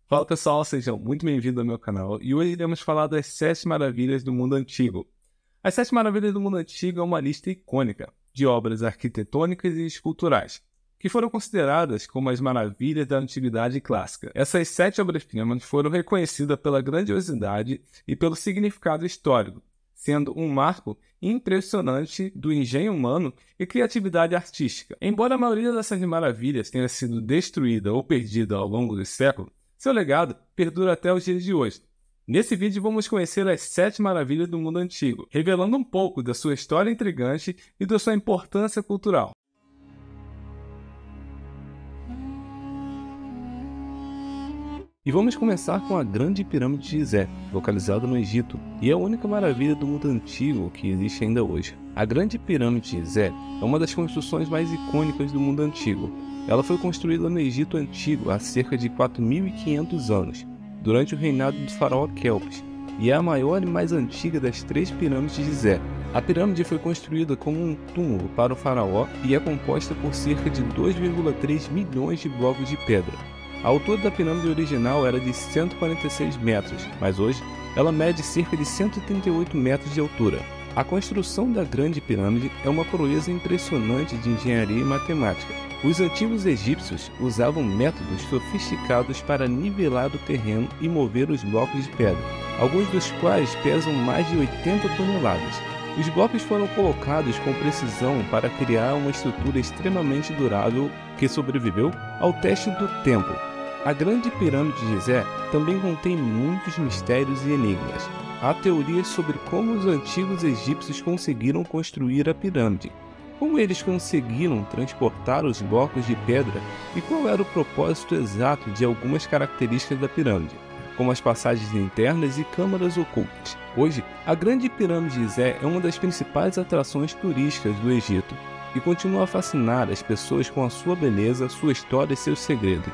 Fala pessoal, sejam muito bem-vindos ao meu canal e hoje iremos falar das 7 maravilhas do mundo antigo. As 7 maravilhas do mundo antigo é uma lista icônica de obras arquitetônicas e esculturais, que foram consideradas como as maravilhas da antiguidade clássica. Essas 7 obras-primas foram reconhecidas pela grandiosidade e pelo significado histórico, sendo um marco impressionante do engenho humano e criatividade artística. Embora a maioria dessas maravilhas tenha sido destruída ou perdida ao longo dos séculos, seu legado perdura até os dias de hoje. Nesse vídeo vamos conhecer as 7 maravilhas do mundo antigo, revelando um pouco da sua história intrigante e da sua importância cultural. E vamos começar com a Grande Pirâmide de Gizé, localizada no Egito, e é a única maravilha do mundo antigo que existe ainda hoje. A Grande Pirâmide de Gizé é uma das construções mais icônicas do mundo antigo. Ela foi construída no Egito Antigo há cerca de 4.500 anos, durante o reinado do faraó Kelpis, e é a maior e mais antiga das 3 pirâmides de Gizé. A pirâmide foi construída como um túmulo para o faraó e é composta por cerca de 2,3 milhões de blocos de pedra. A altura da pirâmide original era de 146 metros, mas hoje ela mede cerca de 138 metros de altura. A construção da Grande Pirâmide é uma proeza impressionante de engenharia e matemática. Os antigos egípcios usavam métodos sofisticados para nivelar o terreno e mover os blocos de pedra, alguns dos quais pesam mais de 80 toneladas. Os blocos foram colocados com precisão para criar uma estrutura extremamente durável que sobreviveu ao teste do tempo. A Grande Pirâmide de Gizé também contém muitos mistérios e enigmas. Há teorias sobre como os antigos egípcios conseguiram construir a pirâmide, como eles conseguiram transportar os blocos de pedra e qual era o propósito exato de algumas características da pirâmide, como as passagens internas e câmaras ocultas. Hoje, a Grande Pirâmide de Gizé é uma das principais atrações turísticas do Egito e continua a fascinar as pessoas com a sua beleza, sua história e seus segredos.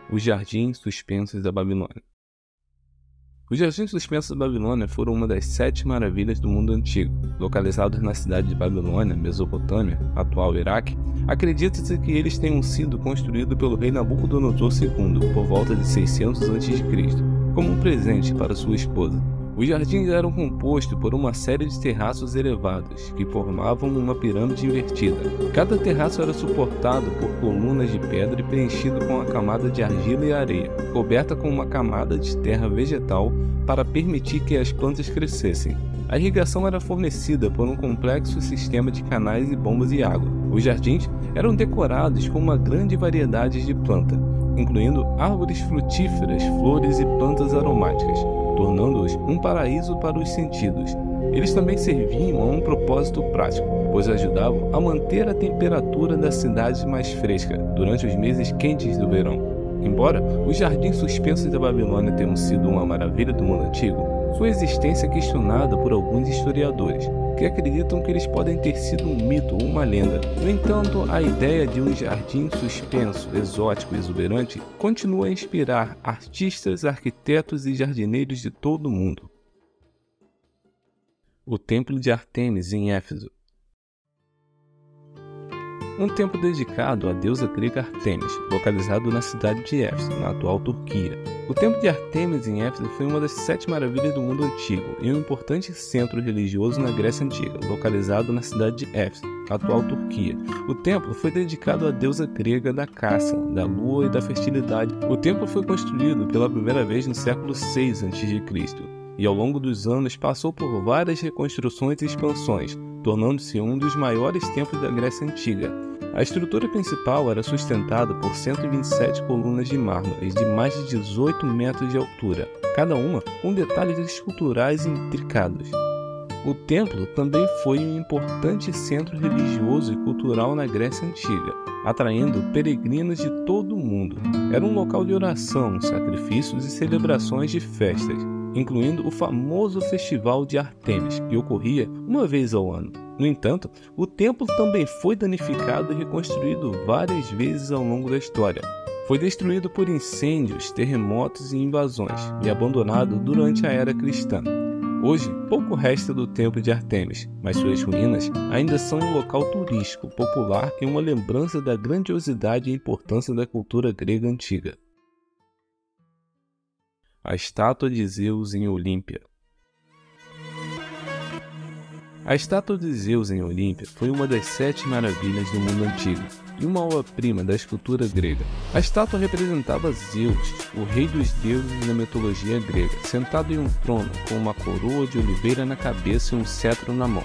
Os Jardins Suspensos da Babilônia. Os Jardins Suspensos da Babilônia foram uma das 7 maravilhas do mundo antigo. Localizados na cidade de Babilônia, Mesopotâmia, atual Iraque, acredita-se que eles tenham sido construídos pelo rei Nabucodonosor II por volta de 600 a.C., como um presente para sua esposa. Os jardins eram compostos por uma série de terraços elevados, que formavam uma pirâmide invertida. Cada terraço era suportado por colunas de pedra e preenchido com uma camada de argila e areia, coberta com uma camada de terra vegetal para permitir que as plantas crescessem. A irrigação era fornecida por um complexo sistema de canais e bombas de água. Os jardins eram decorados com uma grande variedade de plantas, incluindo árvores frutíferas, flores e plantas aromáticas, tornando-os um paraíso para os sentidos. Eles também serviam a um propósito prático, pois ajudavam a manter a temperatura da cidade mais fresca durante os meses quentes do verão. Embora os Jardins Suspensos da Babilônia tenham sido uma maravilha do mundo antigo, sua existência é questionada por alguns historiadores, que acreditam que eles podem ter sido um mito ou uma lenda. No entanto, a ideia de um jardim suspenso, exótico e exuberante continua a inspirar artistas, arquitetos e jardineiros de todo o mundo. O Templo de Ártemis em Éfeso. Um templo dedicado à deusa grega Ártemis, localizado na cidade de Éfeso, na atual Turquia. O Templo de Ártemis em Éfeso foi uma das 7 maravilhas do mundo antigo e um importante centro religioso na Grécia Antiga, localizado na cidade de Éfeso, atual Turquia. O templo foi dedicado à deusa grega da caça, da lua e da fertilidade. O templo foi construído pela primeira vez no século 6 a.C. e ao longo dos anos passou por várias reconstruções e expansões, tornando-se um dos maiores templos da Grécia Antiga. A estrutura principal era sustentada por 127 colunas de mármore de mais de 18 metros de altura, cada uma com detalhes esculturais intricados. O templo também foi um importante centro religioso e cultural na Grécia Antiga, atraindo peregrinos de todo o mundo. Era um local de oração, sacrifícios e celebrações de festas, incluindo o famoso Festival de Ártemis, que ocorria uma vez ao ano. No entanto, o templo também foi danificado e reconstruído várias vezes ao longo da história. Foi destruído por incêndios, terremotos e invasões, e abandonado durante a era cristã. Hoje, pouco resta do Templo de Ártemis, mas suas ruínas ainda são um local turístico popular e uma lembrança da grandiosidade e importância da cultura grega antiga. A estátua de Zeus em Olímpia. A estátua de Zeus em Olímpia foi uma das 7 maravilhas do mundo antigo e uma obra-prima da escultura grega. A estátua representava Zeus, o rei dos deuses da mitologia grega, sentado em um trono com uma coroa de oliveira na cabeça e um cetro na mão.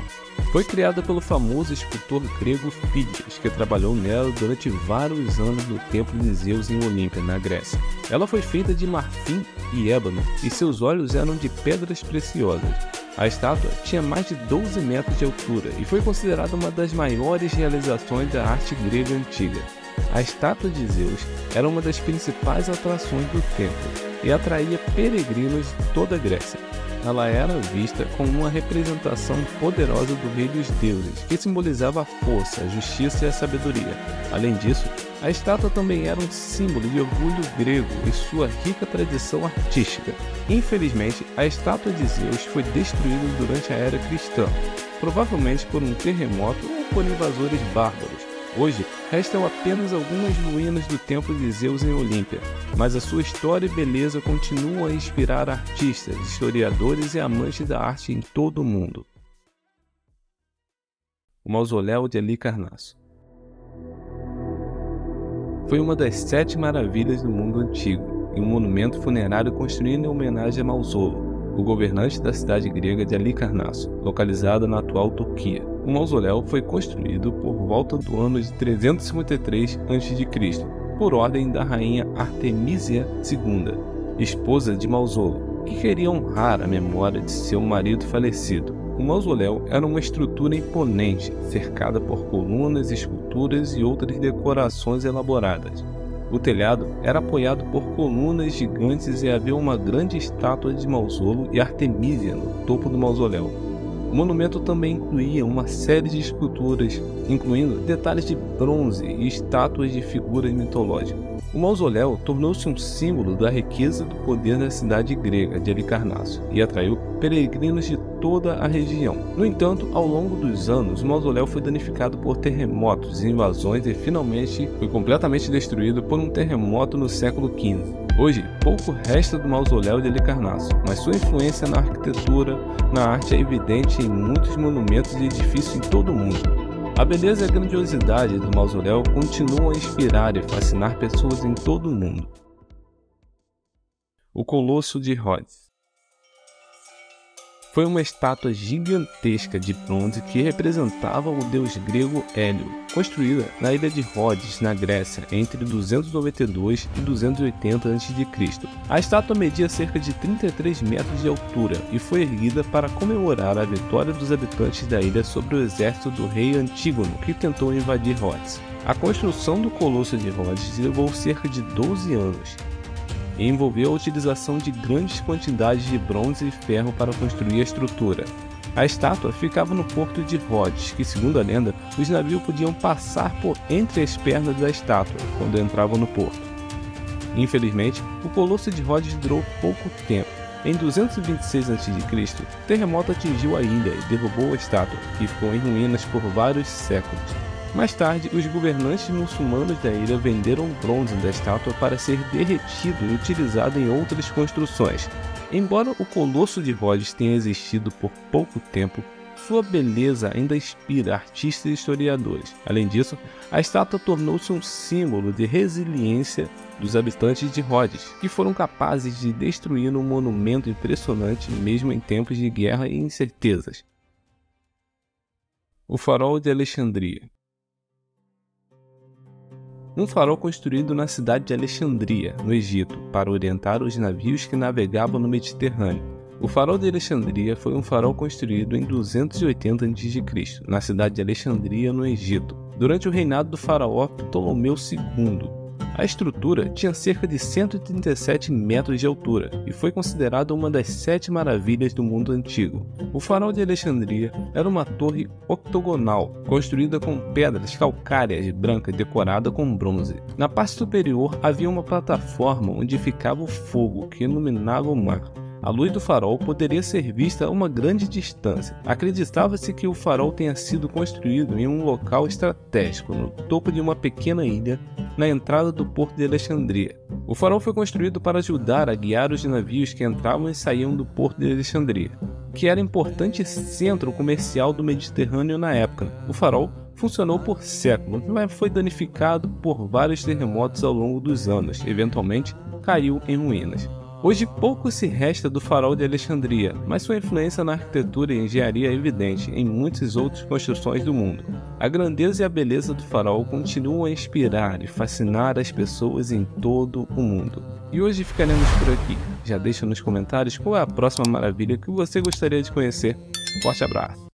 Foi criada pelo famoso escultor grego Fídias, que trabalhou nela durante vários anos no templo de Zeus em Olímpia, na Grécia. Ela foi feita de marfim e ébano e seus olhos eram de pedras preciosas. A estátua tinha mais de 12 metros de altura e foi considerada uma das maiores realizações da arte grega antiga. A estátua de Zeus era uma das principais atrações do templo e atraía peregrinos de toda a Grécia. Ela era vista como uma representação poderosa do rei dos deuses, que simbolizava a força, a justiça e a sabedoria. Além disso, a estátua também era um símbolo de orgulho grego e sua rica tradição artística. Infelizmente, a estátua de Zeus foi destruída durante a era cristã, provavelmente por um terremoto ou por invasores bárbaros. Hoje, restam apenas algumas ruínas do templo de Zeus em Olímpia, mas a sua história e beleza continuam a inspirar artistas, historiadores e amantes da arte em todo o mundo. O mausoléu de Halicarnasso foi uma das 7 maravilhas do mundo antigo e um monumento funerário construído em homenagem a Mausolo, o governante da cidade grega de Halicarnasso, localizada na atual Turquia. O mausoléu foi construído por volta do ano de 353 a.C., por ordem da rainha Artemísia II, esposa de Mausolo, que queria honrar a memória de seu marido falecido. O mausoléu era uma estrutura imponente, cercada por colunas, esculturas e outras decorações elaboradas. O telhado era apoiado por colunas gigantes e havia uma grande estátua de Mausolo e Artemísia no topo do mausoléu. O monumento também incluía uma série de esculturas, incluindo detalhes de bronze e estátuas de figuras mitológicas. O mausoléu tornou-se um símbolo da riqueza do poder da cidade grega de Halicarnasso e atraiu peregrinos de toda a região. No entanto, ao longo dos anos, o mausoléu foi danificado por terremotos e invasões e finalmente foi completamente destruído por um terremoto no século XV. Hoje, pouco resta do mausoléu de Halicarnasso, mas sua influência na arquitetura, na arte é evidente em muitos monumentos e edifícios em todo o mundo. A beleza e a grandiosidade do mausoléu continuam a inspirar e fascinar pessoas em todo o mundo. O Colosso de Rhodes foi uma estátua gigantesca de bronze que representava o deus grego Hélio, construída na ilha de Rhodes, na Grécia, entre 292 e 280 a.C. A estátua media cerca de 33 metros de altura e foi erguida para comemorar a vitória dos habitantes da ilha sobre o exército do rei Antígono, que tentou invadir Rhodes. A construção do Colosso de Rhodes levou cerca de 12 anos. E envolveu a utilização de grandes quantidades de bronze e ferro para construir a estrutura. A estátua ficava no porto de Rhodes, que, segundo a lenda, os navios podiam passar por entre as pernas da estátua quando entravam no porto. Infelizmente, o Colosso de Rhodes durou pouco tempo. Em 226 a.C., o terremoto atingiu a ilha e derrubou a estátua, que ficou em ruínas por vários séculos. Mais tarde, os governantes muçulmanos da ilha venderam o bronze da estátua para ser derretido e utilizado em outras construções. Embora o Colosso de Rhodes tenha existido por pouco tempo, sua beleza ainda inspira artistas e historiadores. Além disso, a estátua tornou-se um símbolo de resiliência dos habitantes de Rhodes, que foram capazes de destruir um monumento impressionante mesmo em tempos de guerra e incertezas. O Farol de Alexandria. Um farol construído na cidade de Alexandria, no Egito, para orientar os navios que navegavam no Mediterrâneo. O farol de Alexandria foi um farol construído em 280 a.C., na cidade de Alexandria, no Egito, durante o reinado do faraó Ptolomeu II. A estrutura tinha cerca de 137 metros de altura e foi considerada uma das 7 maravilhas do mundo antigo. O farol de Alexandria era uma torre octogonal, construída com pedras calcárias brancas decorada com bronze. Na parte superior havia uma plataforma onde ficava o fogo que iluminava o mar. A luz do farol poderia ser vista a uma grande distância. Acreditava-se que o farol tenha sido construído em um local estratégico, no topo de uma pequena ilha, na entrada do porto de Alexandria. O farol foi construído para ajudar a guiar os navios que entravam e saíam do porto de Alexandria, que era importante centro comercial do Mediterrâneo na época. O farol funcionou por séculos, mas foi danificado por vários terremotos ao longo dos anos. Eventualmente, caiu em ruínas. Hoje pouco se resta do farol de Alexandria, mas sua influência na arquitetura e engenharia é evidente em muitas outras construções do mundo. A grandeza e a beleza do farol continuam a inspirar e fascinar as pessoas em todo o mundo. E hoje ficaremos por aqui. Já deixa nos comentários qual é a próxima maravilha que você gostaria de conhecer. Forte abraço!